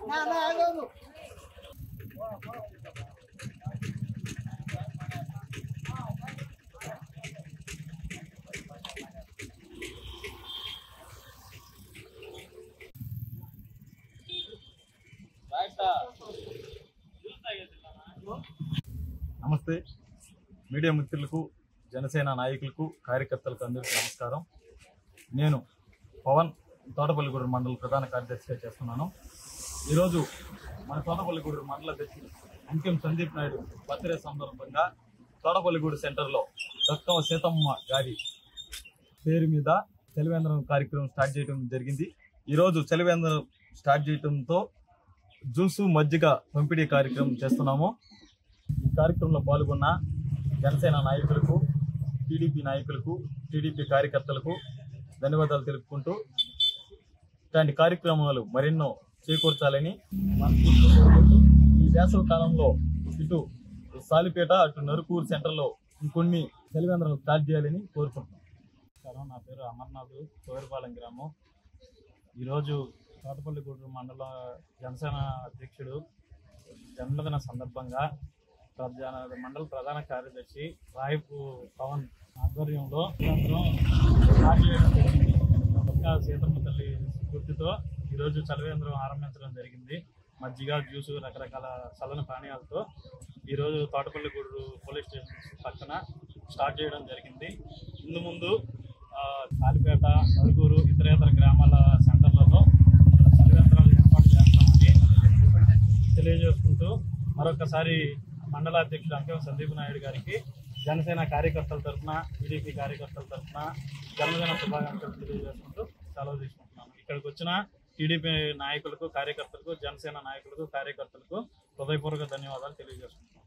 నమస్తే మీడియా మిత్రులకు జనసేన నాయకులకు కార్యకర్తలకు అందరికీ నమస్కారం. నేను పవన్ తోటపల్లిగూడూరు మండల ప్రధాన కార్యదర్శిగా చేస్తున్నాను. ఈరోజు మన తోటపల్లిగూడూరు మండల అధ్యక్షుడు అంకెం సందీప్ నాయుడు బర్త్డే సందర్భంగా తోటపల్లిగూడూరు సెంటర్లో దక్కవ సీతమ్మ గారి పేరు మీద చలివేంద్రం కార్యక్రమం స్టార్ట్ చేయడం జరిగింది. ఈరోజు చలివేంద్రం స్టార్ట్ చేయడంతో జ్యూసు మజ్జిగ పంపిణీ కార్యక్రమం చేస్తున్నాము. ఈ కార్యక్రమంలో పాల్గొన్న జనసేన నాయకులకు, టీడీపీ నాయకులకు, టీడీపీ కార్యకర్తలకు ధన్యవాదాలు తెలుపుకుంటూ ఇలాంటి కార్యక్రమాలు మరెన్నో చేకూర్చాలని ఈ వేసవి కాలంలో ఇటు సాలిపేట అటు నరుకూరు సెంటర్లో ఇంకొన్ని చలివేంద్రాలు స్టార్ట్ చేయాలని కోరుకుంటున్నాం. నా పేరు అమర్నాథ్, తోరిపాలెం గ్రామం. ఈరోజు తోటపల్లిగూడూరు మండల జనసేన అధ్యక్షుడు జన్మదిన సందర్భంగా మండల ప్రధాన కార్యదర్శి రాయపు పవన్ ఆధ్వర్యంలో స్టార్ట్ చేయడం జరిగింది. సీతమ్మ తల్లి స్ఫూర్తితో ఈరోజు చలివేంద్రం ఆరంభించడం జరిగింది. మజ్జిగ, జ్యూసు, రకరకాల చల్లని పానీయాలతో ఈరోజు తోటపల్లిగూడూరు పోలీస్ స్టేషన్ పక్కన స్టార్ట్ చేయడం జరిగింది. ముందు కాలిపేట, నరుకూరు, ఇతరేతర గ్రామాల సెంటర్లలో చలివేంద్రాలు ఏర్పాటు చేస్తామని తెలియజేసుకుంటూ మరొకసారి మండలాధ్యక్షుడు అంకెం సందీప్ నాయుడు గారికి జనసేన కార్యకర్తల తరఫున, టీడీపీ కార్యకర్తల తరఫున జన్మదిన శుభాకాంక్షలు తెలియజేసుకుంటూ సెలవు తీసుకుంటున్నాను. ఇక్కడికి వచ్చిన టీడీపీ నాయకులకు, కార్యకర్తలకు, జనసేన నాయకులకు, కార్యకర్తలకు హృదయపూర్వక ధన్యవాదాలు తెలియజేసుకుంటున్నాను.